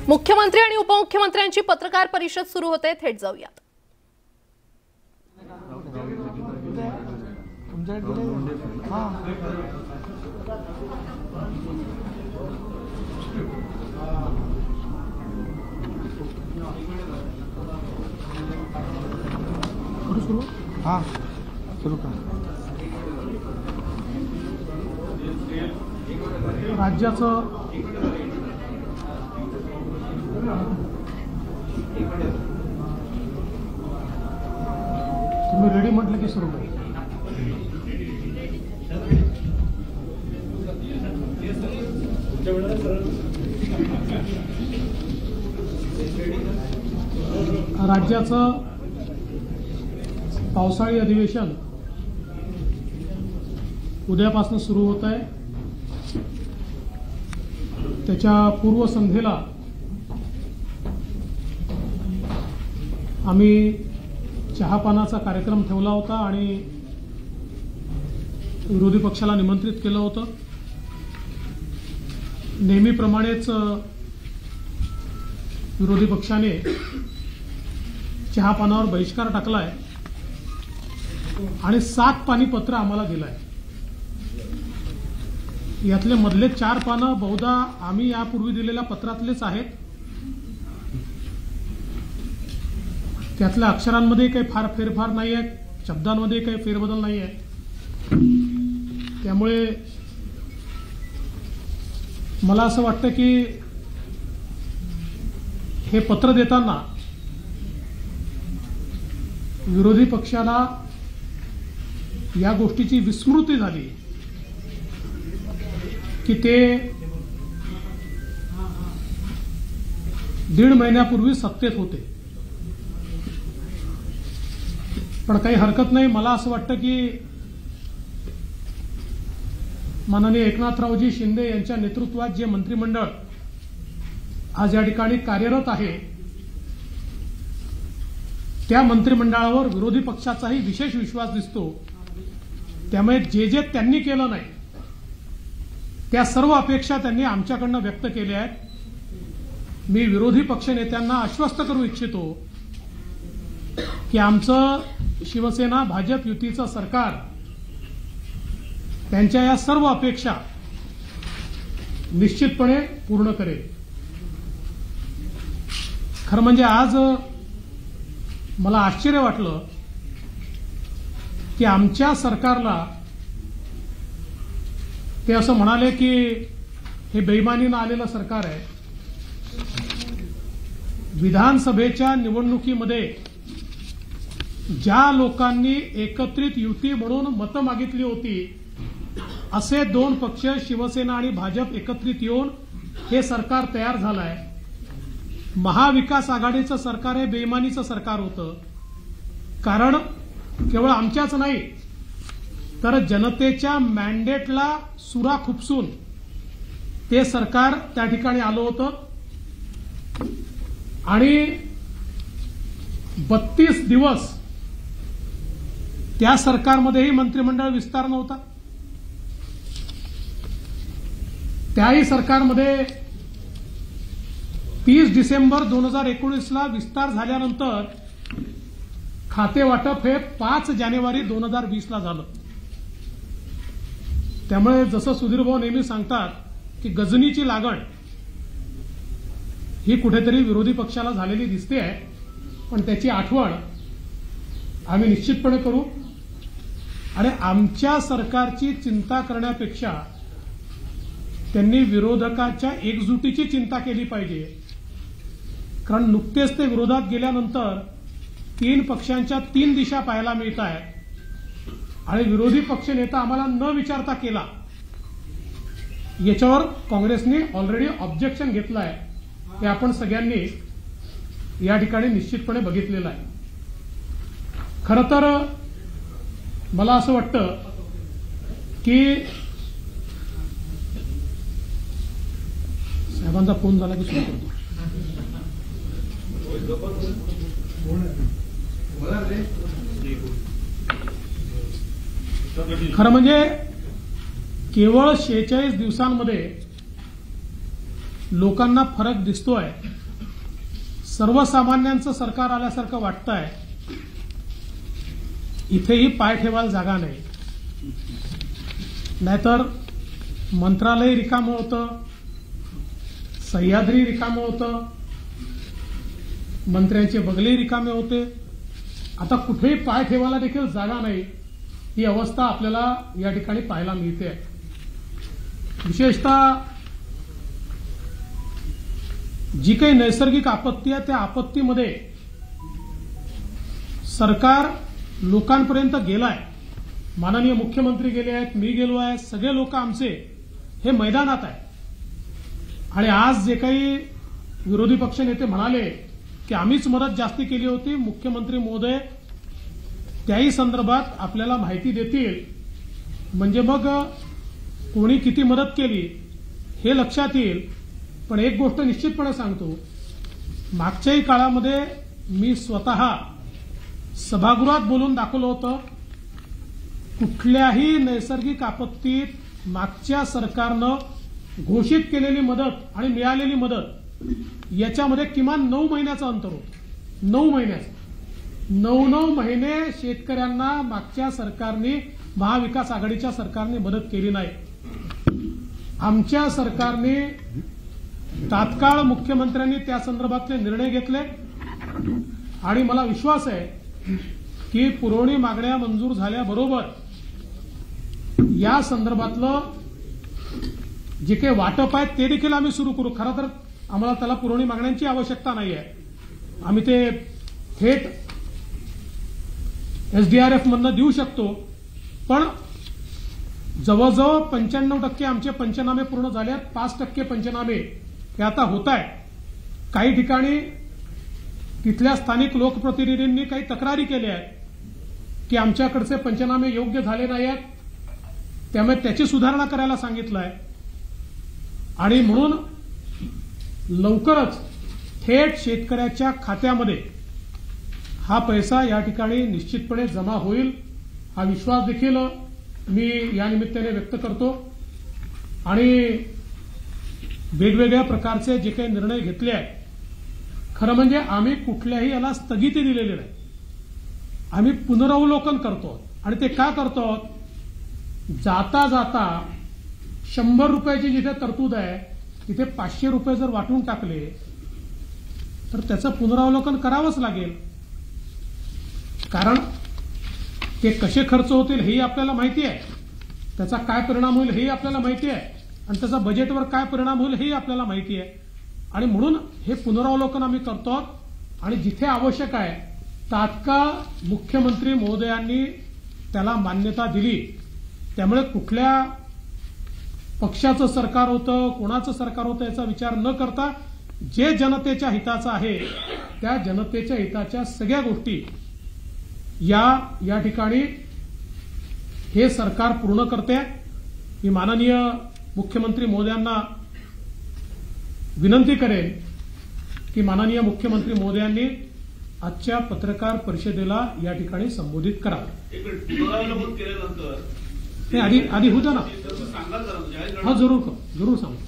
मुख्यमंत्री आणि उपमुख्यमंत्र्यांची पत्रकार परिषद सुरू होते, थेट जाऊयात। सुरू का? राज्याचं तुम्ही रेडी म्हटलं की सुरू करा। राज्याचं पावसाळी अधिवेशन उद्यापासून सुरू होत आहे। त्याच्या पूर्वसंध्येला आम्ही चहापानाचा कार्यक्रम ठेवला होता आणि विरोधी पक्षाला निमंत्रित केलं होतं। नेहमीप्रमाणेच विरोधी पक्षाने चहापानावर बहिष्कार टाकलाय आणि 7 पानी पत्र आम्हाला दिलंय। यातले मधले 4 पानं बहुधा आम्ही यापूर्वी दिलेल्या पत्रातलेच आहेत। त्यातल्या अक्षरांमध्ये काही फार फेरफार नाही आहे, शब्दांमध्ये काही फेरबदल नाही आहे। त्यामुळे मला असं वाटतं की हे पत्र देताना विरोधी पक्षाला या गोष्टीची विस्मृती झाली की ते 1.5 महिन्यापूर्वी सत्तेत होते। पण काही हरकत नाही। मला असं वाटतं की माननीय एकनाथरावजी शिंदे यांच्या नेतृत्वात जे मंत्रिमंडळ आज या ठिकाणी कार्यरत आहे, त्या मंत्रिमंडळावर विरोधी पक्षाचाही विशेष विश्वास दिसतो। त्यामुळे जे त्यांनी केलं नाही त्या सर्व अपेक्षा त्यांनी आमच्याकडनं व्यक्त केल्या आहेत। मी विरोधी पक्षनेत्यांना आश्वस्त करू इच्छितो की आमचं शिवसेना भाजप युतीचं सरकार त्यांच्या या सर्व अपेक्षा निश्चितपणे पूर्ण करेल। खरं म्हणजे आज मला आश्चर्य वाटलं की आमच्या सरकारला ते असं म्हणाले की हे बेईमानीनं आलेलं सरकार आहे। विधानसभेच्या निवडणुकीमध्ये ज्या लोकांनी एकत्रित युती म्हणून मतं मागितली होती, असे 2 पक्ष शिवसेना आणि भाजप एकत्रित येऊन हे सरकार तयार झालं आहे। महाविकास आघाडीचं सरकार हे बेईमानीचं सरकार होतं। कारण केवळ आमच्याच नाही तर जनतेच्या मॅन्डेटला सुरा खुपसून ते सरकार त्या ठिकाणी आलं होतं आणि 32 दिवस त्या सरकारमध्येही मंत्रिमंडळ विस्तार नव्हता। त्याही सरकारमध्ये 30 डिसेंबर 2019ला विस्तार झाल्यानंतर खाते वाटप हे 5 जानेवारी 2020ला झालं। त्यामुळे जसं सुधीरभाऊ नेहमी सांगतात की गजनीची लागण ही कुठेतरी विरोधी पक्षाला झालेली दिसते आहे, पण त्याची आठवण आम्ही निश्चितपणे करू। आणि आमच्या सरकारची चिंता करण्यापेक्षा त्यांनी विरोधकाच्या एकजुटीची चिंता केली पाहिजे। कारण नुकतेच ते विरोधात गेल्यानंतर 3 पक्षांच्या 3 दिशा पाहायला मिळत आहेत आणि विरोधी पक्षनेता आम्हाला न विचारता केला, याच्यावर काँग्रेसने ऑलरेडी ऑब्जेक्शन घेतलं आहे। हे आपण सगळ्यांनी या ठिकाणी निश्चितपणे बघितलेलं आहे। खरं तर मला असं वाटतं की साहेबांचा फोन झाला की सुरू करतो। खरं म्हणजे केवळ 46 दिवसांमध्ये लोकांना फरक दिसतोय, सर्वसामान्यांचं सरकार आल्यासारखं वाटतंय, इथेही पाय ठेवायला जागा नाही. नाहीतर मंत्रालय रिकामं होतं, सह्याद्री रिकामं होतं, मंत्र्यांचे बंगले रिकामे होते. आता कुठेही पाय ठेवायला देखील जागा नाही, ही अवस्था आपल्याला या ठिकाणी पाहायला मिळते. विशेषतः जी काही नैसर्गिक आपत्ती आहे त्या आपत्तीमध्ये सरकार लोकांपर्यंत गेलाय. माननीय मुख्यमंत्री गेले आहेत, मी गेलो आहे, सगळे लोक आमचे हे मैदानात आहे. आणि आज जे काही विरोधी पक्षनेते म्हणाले की आम्हीच मदत जास्ती केली होती, मुख्यमंत्री महोदय त्याही संदर्भात आपल्याला माहिती देतील. म्हणजे मग कोणी किती मदत केली हे लक्षात येईल. पण एक गोष्ट निश्चितपणे सांगतो, मागच्याही काळामध्ये मी स्वतः सभागृहात बोलून दाखवलं होतं, कुठल्याही नैसर्गिक आपत्तीत मागच्या सरकारनं घोषित केलेली मदत आणि मिळालेली मदत याच्यामध्ये किमान 9 महिन्याचं अंतर होतं. 9 महिन्याचं. 9 महिने शेतकऱ्यांना मागच्या सरकारने, महाविकास आघाडीच्या सरकारने मदत केली नाही. आमच्या सरकारने तात्काळ मुख्यमंत्र्यांनी त्या संदर्भातले निर्णय घेतले आणि मला विश्वास आहे की पुरवणी मागण्या मंजूर झाल्याबरोबर या संदर्भातलं जे काही वाटप आहे ते देखील आम्ही सुरू करू. खरं तर आम्हाला त्याला पुरवणी मागण्यांची आवश्यकता नाही आहे. आम्ही ते थेट एसडीआरएफ मधनं देऊ शकतो. पण जवळजवळ 95% आमचे पंचनामे पूर्ण झाले आहेत. 5% पंचनामे हे आता होत आहे. काही ठिकाणी तिथल्या स्थानिक लोकप्रतिनिधींनी काही तक्रारी केल्या आहेत की आमच्याकडचे पंचनामे योग्य झाले नाही आहेत, त्यामुळे त्याची सुधारणा करायला सांगितलं आहे. आणि म्हणून लवकरच थेट शेतकऱ्याच्या खात्यामध्ये हा पैसा या ठिकाणी निश्चितपणे जमा होईल, हा विश्वास देखील मी या निमित्ताने व्यक्त करतो. आणि वेगवेगळ्या प्रकारचे जे काही निर्णय घेतले आहेत, खरं म्हणजे आम्ही कुठल्याही याला स्थगिती दिलेली नाही. आम्ही पुनरावलोकन करतो. आणि ते का करतो? जाता जाता 100 रुपयाची जिथे तरतूद आहे तिथे 500 रुपये जर वाटून टाकले तर त्याचं पुनरावलोकन करावंच लागेल. कारण ते कसे खर्च होतील हेही आपल्याला माहिती आहे, त्याचा काय परिणाम होईल हेही आपल्याला माहिती आहे, आणि त्याचा बजेटवर काय परिणाम होईल हेही आपल्याला माहिती आहे. आणि म्हणून हे पुनरावलोकन आम्ही करतो. आणि जिथे आवश्यक आहे तात्काळ मुख्यमंत्री महोदयांनी त्याला मान्यता दिली. त्यामुळे कुठल्या पक्षाचं सरकार होतं, कोणाचं सरकार होतं याचा विचार न करता जे जनतेच्या हिताचं आहे त्या जनतेच्या हिताच्या सगळ्या गोष्टी या ठिकाणी हे सरकार पूर्ण करते. मी माननीय मुख्यमंत्री महोदयांना विनंती करेन की माननीय मुख्यमंत्री महोदयांनी आजच्या पत्रकार परिषदेला या ठिकाणी संबोधित करावं. केल्यानंतर आधी होतं ना. सांगाल जरा, हा जरूर सांगतो.